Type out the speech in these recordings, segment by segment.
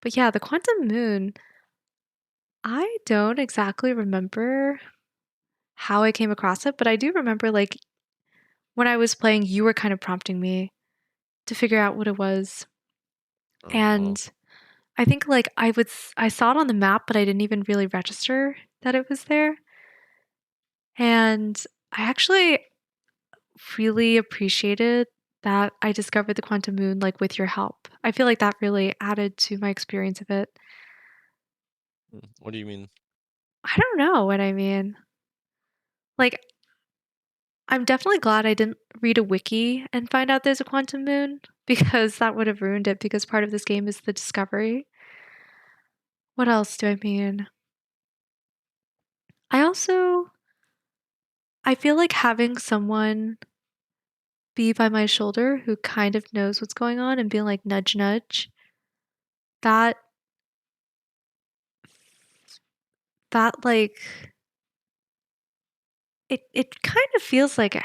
But yeah, the Quantum Moon, I don't exactly remember how I came across it, but I do remember like when I was playing, you were kind of prompting me to figure out what it was. Oh, well. And I think like I saw it on the map, but I didn't even really register that it was there. And I actually really appreciated that I discovered the Quantum Moon like with your help. I feel like that really added to my experience of it. What do you mean? I don't know what I mean. Like I'm definitely glad I didn't read a wiki and find out there's a quantum moon because that would have ruined it because part of this game is the discovery. What else do I mean? I also I feel like having someone be by my shoulder who kind of knows what's going on and being like nudge nudge. That that like it kind of feels like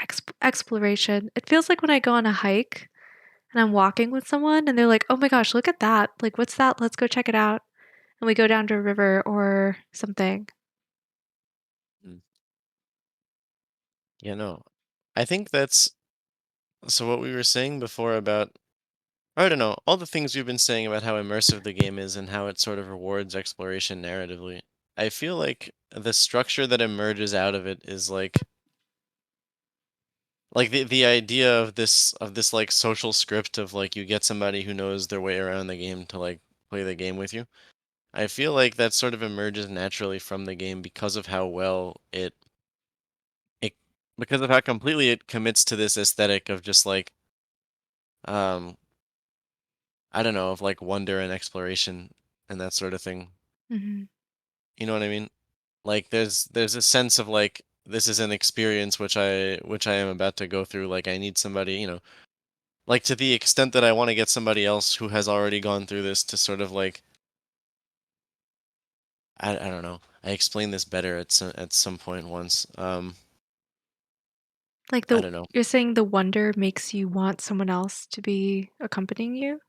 exploration. It feels like when I go on a hike and I'm walking with someone and they're like, "Oh my gosh, look at that. Like what's that? Let's go check it out." And we go down to a river or something. Mm. Yeah, no. I think that's so what we were saying before about I don't know, all the things we've been saying about how immersive the game is and how it sort of rewards exploration narratively. I feel like the structure that emerges out of it is like the idea of this like social script of like you get somebody who knows their way around the game to like play the game with you. I feel like that sort of emerges naturally from the game because of how well it because of how completely it commits to this aesthetic of just like um I don't know, of like wonder and exploration and that sort of thing. Mhm. You know what I mean? Like there's a sense of like this is an experience which I am about to go through. Like I need somebody, like to the extent that I want to get somebody else who has already gone through this to sort of like I don't know. I explained this better at some point once. Like I the don't know. you're saying the wonder makes you want someone else to be accompanying you?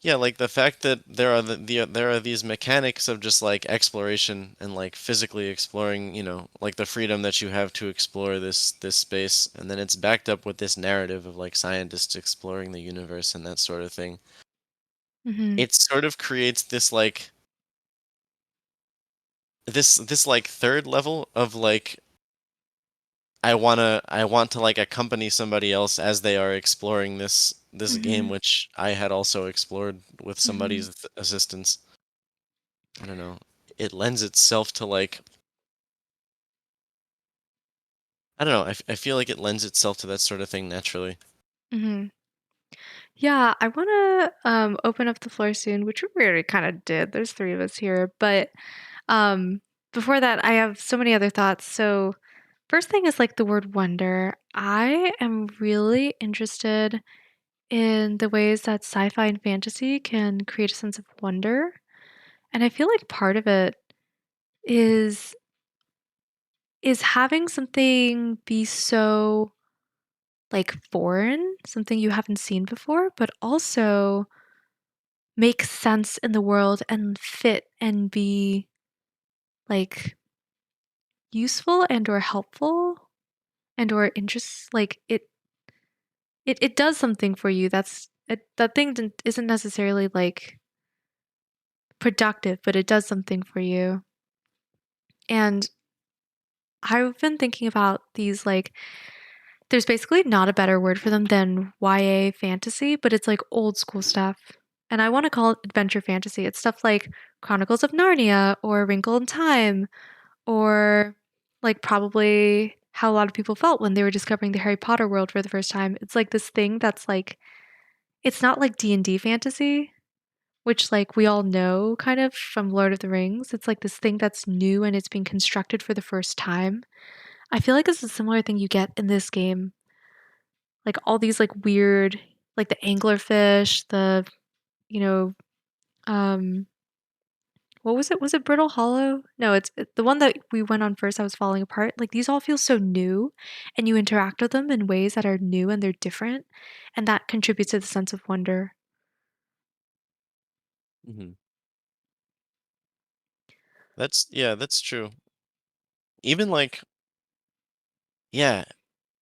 Yeah, like the fact that there are these mechanics of just like exploration and like physically exploring, like the freedom that you have to explore this space, and then it's backed up with this narrative of like scientists exploring the universe and that sort of thing. Mhm. It sort of creates this like third level of like I want to like accompany somebody else as they are exploring this game Mhm. which I had also explored with Mhm. somebody's assistance. I don't know. It lends itself to like I don't know. I feel like it lends itself to that sort of thing naturally. Mhm. Yeah, I wanna, open up the floor soon, which we already kinda did. There's 3 of us here, but, um, before that, I have so many other thoughts. So, first thing is, like, the word wonder. I am really interested in the ways that sci-fi and fantasy can create a sense of wonder, and I feel like part of it is is having something be so, like, foreign, something you haven't seen before, but also make sense in the world and fit and be, like, useful and or helpful and or interest like, it does something for you that's that thing didn't isn't necessarily, like, productive, but it does something for you, and I've been thinking about these, like there's basically not a better word for them than YA fantasy, but it's, like, old school stuff, and I wanna call it adventure fantasy. It's stuff like Chronicles of Narnia or Wrinkle in Time or, like, probably how a lot of people felt when they were discovering the Harry Potter world for the first time. It's, like, this thing that's, like it's not like D&D fantasy, which, like, we all know kind of from Lord of the Rings. It's, like, this thing that's new and it's being constructed for the first time. I feel like it's a similar thing you get in this game. Like, all these, like, weird like, the anglerfish, the, you know, um what was it? Was it Brittle Hollow? No, the one that we went on first that was falling apart. Like, these all feel so new, and you interact with them in ways that are new and they're different, and that contributes to the sense of wonder. Mhm. that's true. Even like yeah,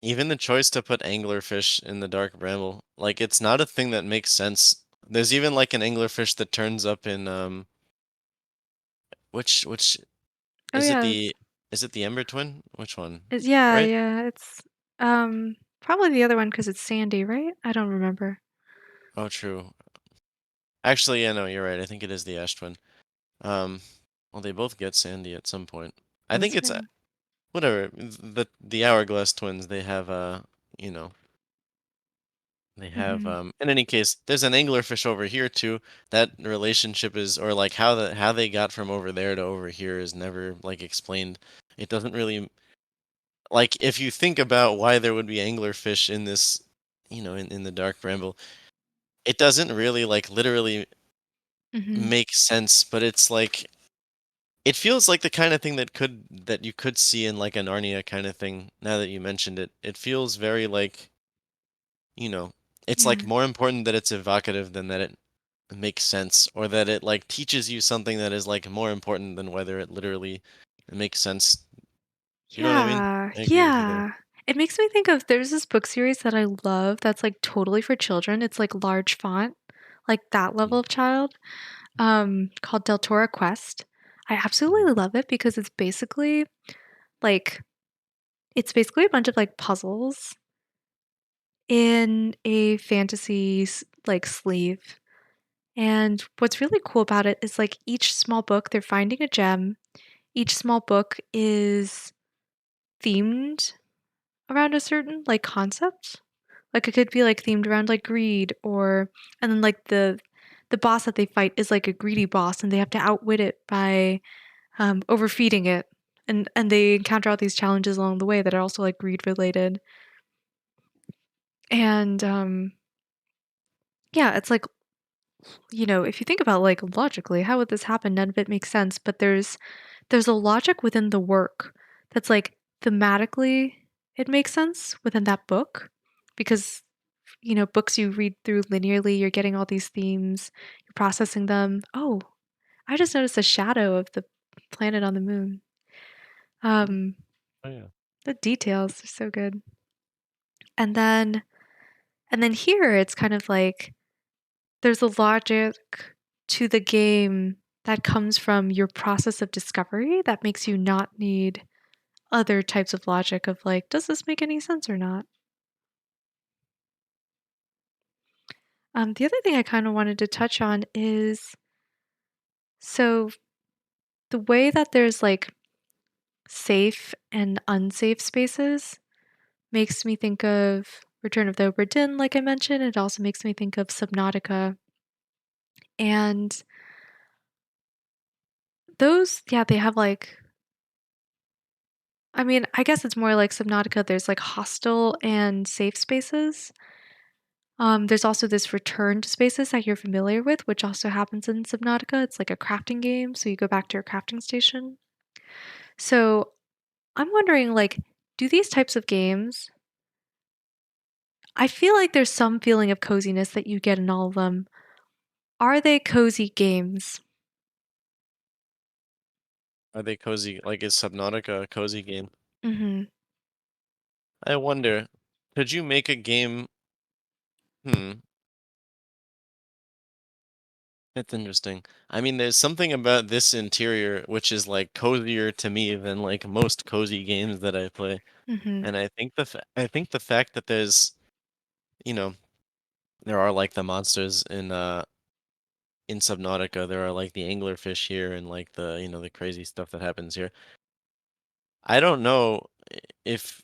even the choice to put anglerfish in the dark bramble, like it's not a thing that makes sense. There's even like an anglerfish that turns up in which Oh is it yeah, the Ember Twin? Which one? yeah, Right? yeah. It's probably the other one because it's Sandy, right? I don't remember. Oh, true. Actually, yeah, no, you're right. I think it is the Ash Twin. Um, well, they both get Sandy at some point. I think That's it's right. whatever. The Hourglass Twins. They have you know, they have Hmm. In any case, there's an anglerfish over here too. That relationship is, or like how they got from over there to over here is never like explained. It doesn't really like if you think about why there would be anglerfish in this, in the dark bramble, it doesn't really like literally Hmm. make sense, but it's like it feels like the kind of thing that you could see in like a Narnia kind of thing. Now that you mentioned it, it feels very like, you know, it's like Yeah. more important that it's evocative than that it makes sense, or that it like teaches you something that is like more important than whether it literally makes sense. You know what I mean? Yeah, I agree with you there. yeah. It makes me think of there's this book series that I love that's like totally for children. It's like large font, like that level Mhm, of child, called Deltora Quest. I mhm. absolutely love it because like it's basically a bunch of like puzzles in a fantasy like sleeve. And what's really cool about it is like each small book, they're finding a gem. Each small book is themed around a certain like concept. Like it could be like themed around like greed or and then like the boss that they fight is like a greedy boss and they have to outwit it by overfeeding it. And they encounter all these challenges along the way that are also like greed related. And yeah, it's like, if you think about like logically, how would this happen? None of it makes sense, but there's a logic within the work that's like thematically it makes sense within that book because books you read through linearly, you're getting all these themes, you're processing them. Oh, I just noticed a shadow of the planet on the moon. Um, Oh yeah. the details are so good. And then and then here it's kind of like there's a logic to the game that comes from your process of discovery that makes you not need other types of logic of like, does this make any sense or not? The other thing I kind of wanted to touch on is so the way that there's like safe and unsafe spaces makes me think of Return of the Obra Dinn, like I mentioned. It also makes me think of Subnautica. And those, yeah, they have like, I mean, I guess it's more like Subnautica. There's like hostile and safe spaces. There's also this return to spaces that you're familiar with, which also happens in Subnautica. It's like a crafting game, so you go back to your crafting station. So I'm wondering, like, do these types of games I feel like there's some feeling of coziness that you get in all of them. Are they cozy games? Are they cozy? Like, is Subnautica a cozy game? Mhm. I wonder, could you make a game? Hmm, that's interesting. I mean, there's something about this interior which is like cozier to me than like most cozy games that I play. Mhm. And I think the fact that you know, there are like the monsters in Subnautica, there are like the anglerfish here and like the crazy stuff that happens here. I don't know if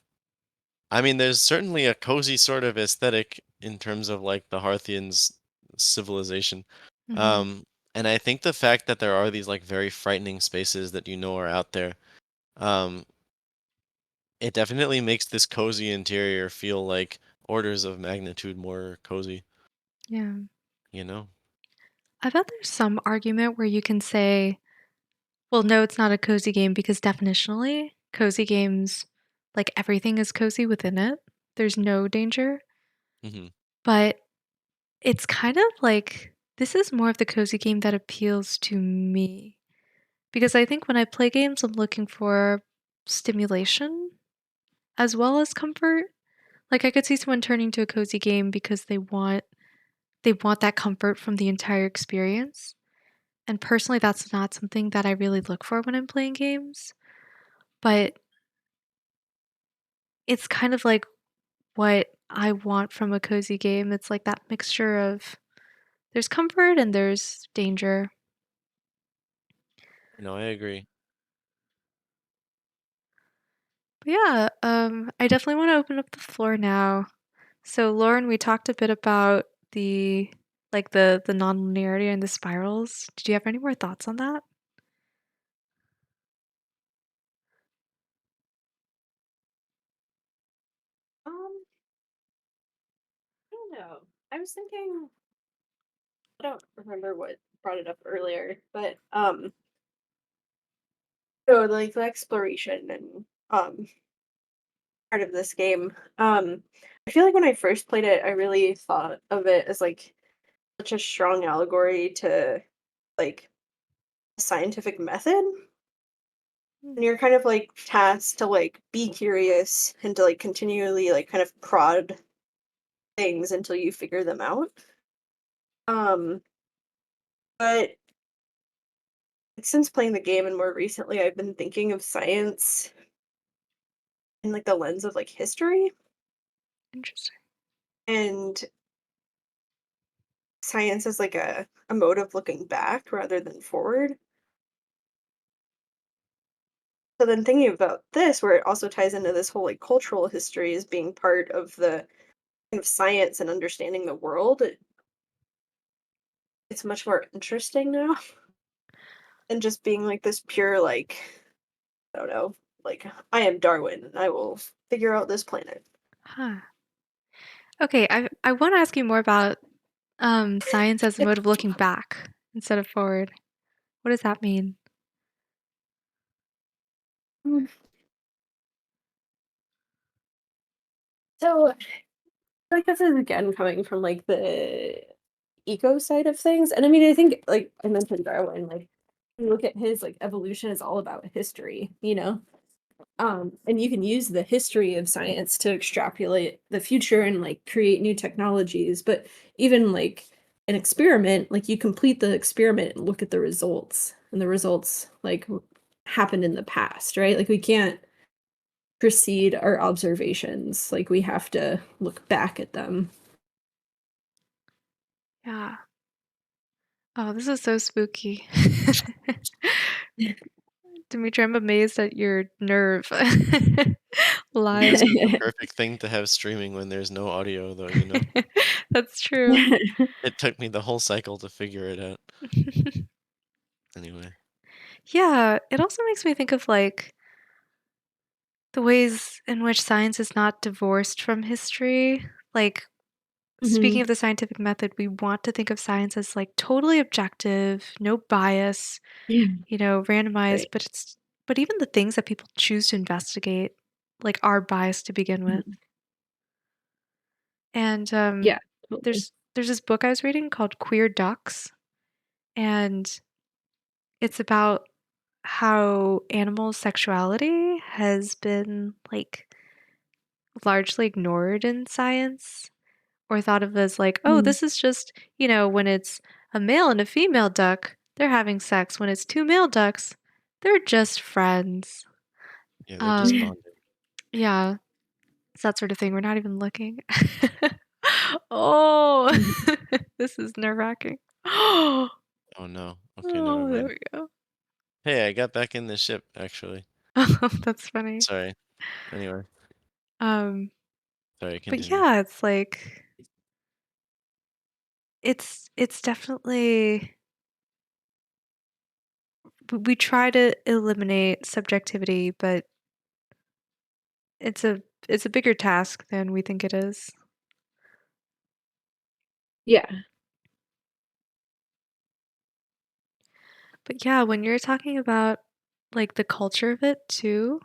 I mean, there's certainly a cozy sort of aesthetic in terms of like the Harthians' civilization. Mhm. Um, and I think the fact that there are these like very frightening spaces that are out there, um, it definitely makes this cozy interior feel like orders of magnitude more cozy, Yeah. you know? I bet there's some argument where you can say, well, no, it's not a cozy game because definitionally, cozy games, like everything is cozy within it. There's no danger. Hmm. But it's kind of like this is more of the cozy game that appeals to me Because I think when I play games, I'm looking for stimulation as well as comfort. Like I could see someone turning to a cozy game because they want that comfort from the entire experience. And personally, that's not something that I really look for when I'm playing games. But it's kind of like what I want from a cozy game. It's like that mixture of there's comfort and there's danger. No, I agree. But yeah, I definitely want to open up the floor now. So Lauren, we talked a bit about the the non-linearity and the spirals. Did you have any more thoughts on that? Um, I don't know. I was thinking, I don't remember what brought it up earlier, but so like the exploration and part of this game. I feel like when I first played it, I really thought of it as like such a strong allegory to like a scientific method. Hmm. And you're kind of like tasked to like be curious and to like continually like kind of prod things until you figure them out. Um, but since playing the game and more recently, I've been thinking of science in like the lens of like history Interesting. and science as like a mode of looking back rather than forward. So then thinking about this, where it also ties into this whole like cultural history as being part of the kind of science and understanding the world, it's much more interesting now than just being like this pure like I don't know, like I am Darwin and I will figure out this planet. Huh. Okay, I want to ask you more about science as a mode of looking back instead of forward. What does that mean? Mm. So like this is again coming from like the eco side of things. And I mean, I think like I mentioned Darwin, like you look at his like evolution is all about history, you know? And you can use the history of science to extrapolate the future and like create new technologies. But even like an experiment, like you complete the experiment and look at the results, and the results like happened in the past, right? Like we can't precede our observations, like we have to look back at them. Yeah. Oh, this is so spooky. Dimitri, I'm amazed at your nerve. Live. This is the perfect thing to have streaming when there's no audio, though, you know? That's true. It took me the whole cycle to figure it out. Anyway. Yeah, it also makes me think of like the ways in which science is not divorced from history. Like, speaking Mhm. of the scientific method, we want to think of science as like totally objective, no bias, Yeah, randomized, right. but even the things that people choose to investigate like are biased to begin with. Mhm. And Yeah, totally. there's this book I was reading called Queer Ducks, and it's about how animal sexuality has been like largely ignored in science or thought of as like, oh, Mhm. this is just, when it's a male and a female duck, they're having sex. When it's two male ducks, they're just friends. Yeah, they're just Um, bonding. yeah, it's that sort of thing. We're not even looking. Oh, Mhm. this is nerve-wracking. Oh, Oh, no. Okay, never there mind. we go. Hey, I got back in the ship, actually. Oh, that's funny. Sorry. Anyway, Um, sorry, but continue. yeah, it's like it's definitely we try to eliminate subjectivity, but it's a it's a bigger task than we think it is. Yeah. But yeah, when you're talking about like the culture of it too,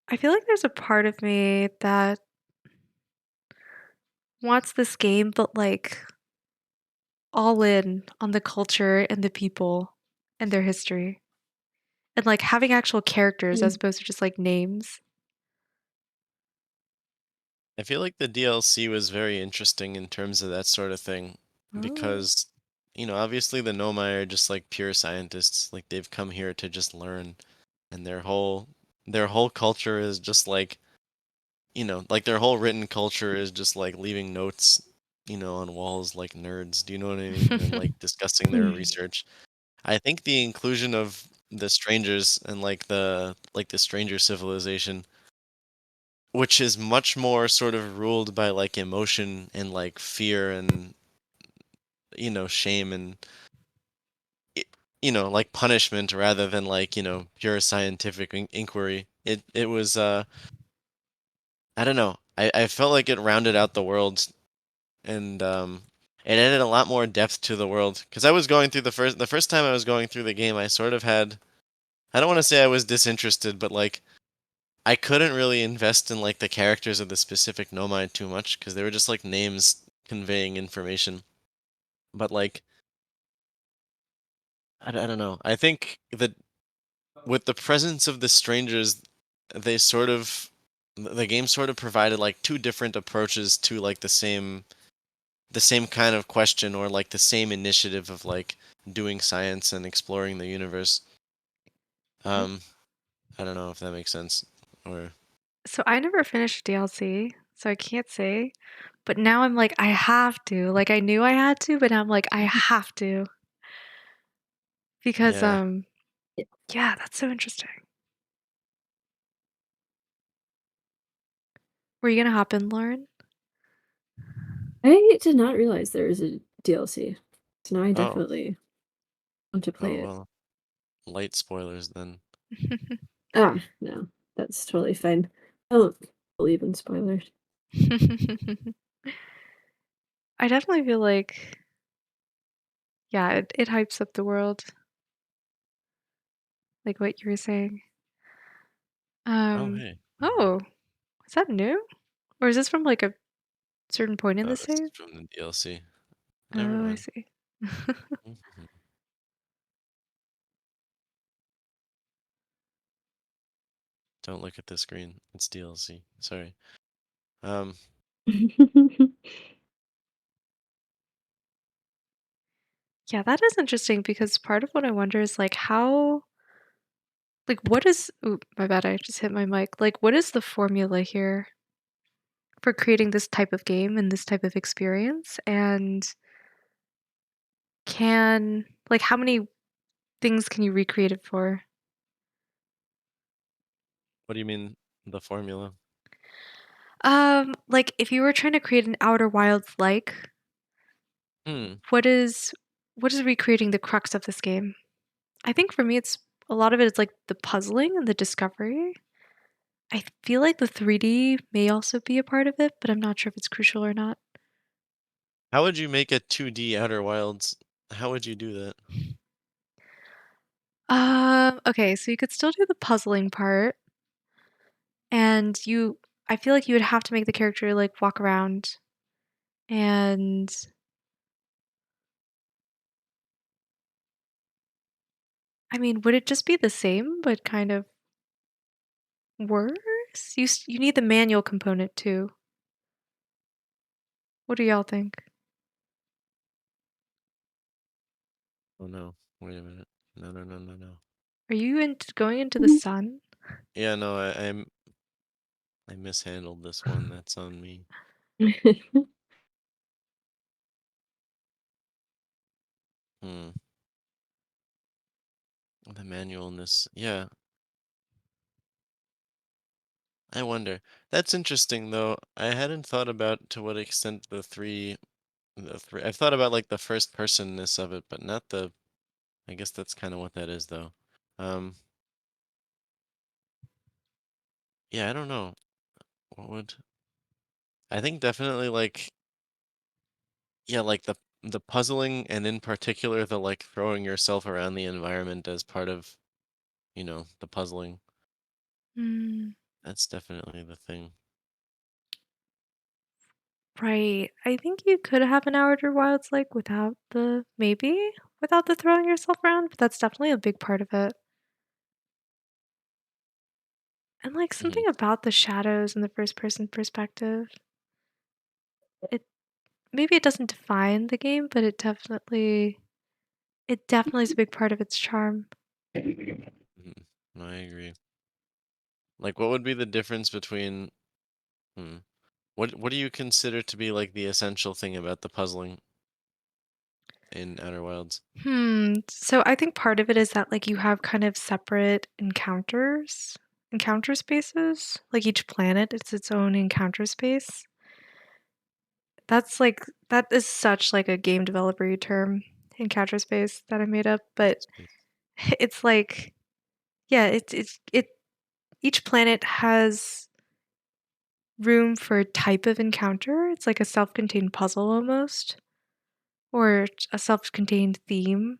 I feel like there's a part of me that wants this game, but like all in on the culture and the people. and their history. And like having actual characters as Mm. opposed to just like names. I feel like the DLC was very interesting in terms of that sort of thing Oh. because, obviously the Nomai are just like pure scientists. Like they've come here to just learn, and their whole culture is just like, like their whole written culture is just like leaving notes, on walls like nerds. Do you know what I mean? And like discussing their research. I think the inclusion of the strangers and like the stranger civilization, which is much more sort of ruled by like emotion and like fear and shame and i- like punishment rather than like pure scientific inquiry. It was I don't know. I felt like it rounded out the world and it added a lot more depth to the world because I was going through the first time I was going through the game I sort of had, I don't want to say I was disinterested, but like I couldn't really invest in like the characters of the specific Nomai too much because they were just like names conveying information. But like I don't know. I think that with the presence of the strangers, they sort of the game sort of provided like two different approaches to like the same kind of question or like the same initiative of like doing science and exploring the universe. Um, I don't know if that makes sense or So I never finished DLC, so I can't say. But now I'm like, I have to. Like I knew I had to, but now I'm like, I have to. Because yeah. yeah, that's so interesting. Were you gonna hop in, Lauren? I did not realize there was a DLC. So now I Oh, definitely want to play oh it. well. Light spoilers then. Ah, no, that's totally fine. I don't believe in spoilers. I definitely feel like, yeah, it hypes up the world, like what you were saying. Oh Um, hey. oh, is that new? Or is this from like a certain point in Oh, the this is save? from the DLC. Never Oh, I mind. see. Mhm. Don't look at the screen. It's DLC. Sorry. Um, Yeah, that is interesting because part of what I wonder is like how, like what is, ooh, my bad, I just hit my mic. Like what is the formula here for creating this type of game and this type of experience? And like how many things can you recreate it for? what do you mean the formula? Like if you were trying to create an Outer Wilds like, Hmm. what is recreating the crux of this game? I think for me it's a lot of it is like the puzzling and the discovery. I feel like the 3D may also be a part of it, but I'm not sure if it's crucial or not. How would you make a 2D Outer Wilds? How would you do that? Okay, so you could still do the puzzling part, and I feel like you would have to make the character like walk around, and I mean, would it just be the same but kind of worse? You need the manual component too. What do y'all think? Oh no. Wait a minute. No, no, no, no, no. Are you going into the sun? Yeah, no, I mishandled this one. That's on me. Hmm. The manual in this. Yeah, I wonder. That's interesting though. I hadn't thought about to what extent the three. I've thought about like the first personness of it, but not the. I guess that's kind of what that is though. Um. Yeah, I don't know. What would I think definitely like yeah, like the puzzling and in particular the like throwing yourself around the environment as part of, the puzzling. Mm, That's definitely the thing. Right. I think you could have an Outer Wilds like without the maybe without the throwing yourself around, but that's definitely a big part of it. And like Hmm. something about the shadows and the first person perspective. It maybe it doesn't define the game, but it definitely is a big part of its charm. Hmm. I agree. Like, what would be the difference between? Hmm, what do you consider to be like the essential thing about the puzzling in Outer Wilds? So I think part of it is that like you have kind of separate encounter spaces. Like each planet it's its own encounter space. That's like that is such like a game developer term, encounter space that I made up, but Space. it's like yeah, it each planet has room for a type of encounter. It's like a self-contained puzzle almost, or a self-contained theme.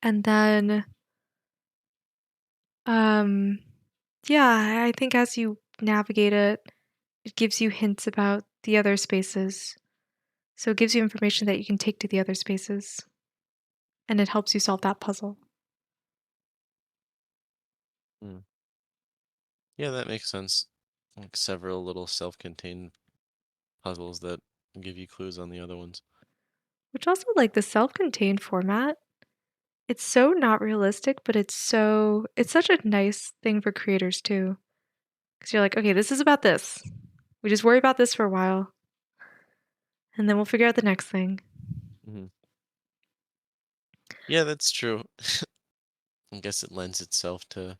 And then Um, yeah, I think as you navigate it, it gives you hints about the other spaces. So it gives you information that you can take to the other spaces, and it helps you solve that puzzle. Hmm. Yeah, that makes sense. Like several little self-contained puzzles that give you clues on the other ones. Which also like the self-contained format, it's so not realistic, but it's such a nice thing for creators too. Because you're like, okay, this is about this. We just worry about this for a while, and then we'll figure out the next thing. Hmm. Yeah, that's true. I guess it lends itself to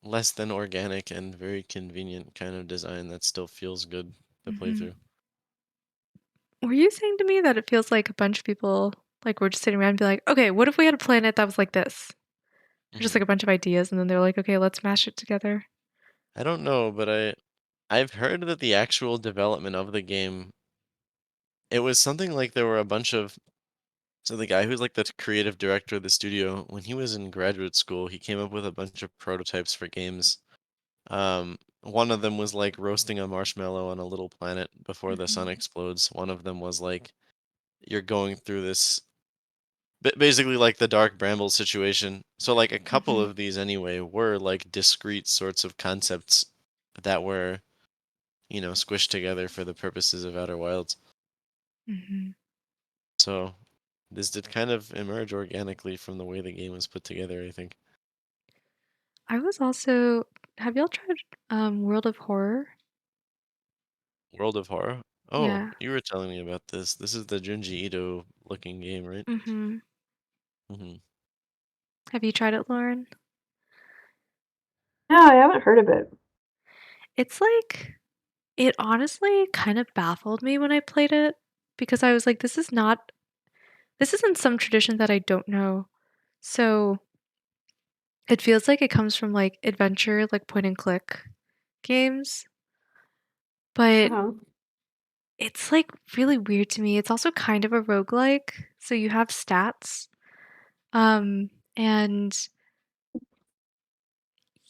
less than organic and very convenient kind of design that still feels good to play hmm through. Were you saying to me that it feels like a bunch of people like were just sitting around and be like, okay, what if we had a planet that was like this? Just Hmm. like a bunch of ideas, and then they're like, okay, let's mash it together. I don't know, but I've heard that the actual development of the game, it was something like there were a bunch of so the guy who's like the creative director of the studio, when he was in graduate school, he came up with a bunch of prototypes for games. One of them was like roasting a marshmallow on a little planet before the sun Mhm, explodes. One of them was like you're going through this basically like the Dark Bramble situation. So like a couple mhm, of these anyway were like discrete sorts of concepts that were, squished together for the purposes of Outer Wilds. mhm. So this did kind of emerge organically from the way the game was put together, I think. I was also have y'all tried, World of Horror? World of Horror? Oh, Yeah. you were telling me about this. This is the Junji Ito looking game, right? Mhm. Hmm. Have you tried it, Lauren? No, I haven't heard of it. It's like it honestly kind of baffled me when I played it because I was like, this isn't some tradition that I don't know. So, it feels like it comes from, like, adventure, like, point and click games, but Uh-huh. it's, like, really weird to me. It's also kind of a roguelike, so you have stats, and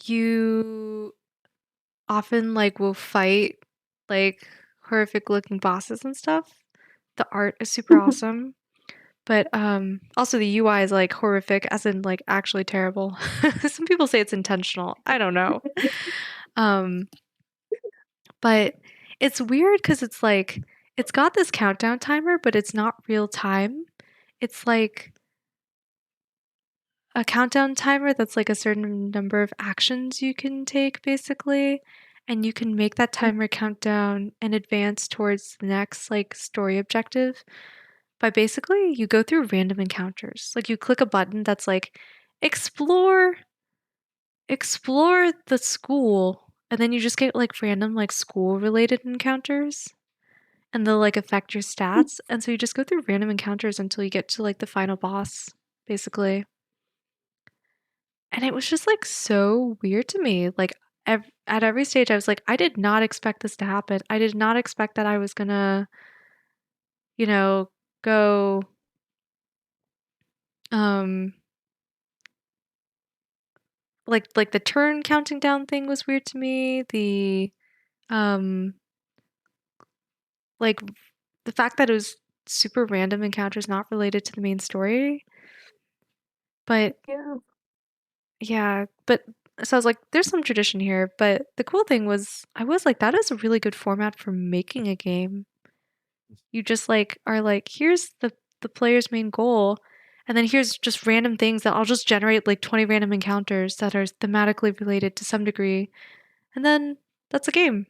you often, like, will fight, like, horrific looking bosses and stuff. The art is super awesome, but, also the UI is, like, horrific as in, like, actually terrible. Some people say it's intentional, I don't know. Um, but it's weird because it's, like it's got this countdown timer, but it's not real time. It's, like, a countdown timer that's, like, a certain number of actions you can take, basically, and you can make that timer count down and advance towards the next, like, story objective by basically you go through random encounters. Like, you click a button that's like, "Explore explore the school," and then you just get, like, random, like, school-related encounters, and they'll, like, affect your stats, and so you just go through random encounters until you get to, like, the final boss, basically. And it was just, like, so weird to me, like, at every stage, I was like, "I did not expect this to happen. I did not expect that I was gonna, you know, go, um" like, the turn counting down thing was weird to me, um like the fact that it was super random encounters not related to the main story. But Yeah. yeah, but so I was like, there's some tradition here. But the cool thing was, I was like, that is a really good format for making a game. You just like are like, here's the player's main goal, and then here's just random things that I'll just generate like 20 random encounters that are thematically related to some degree, and then that's a game.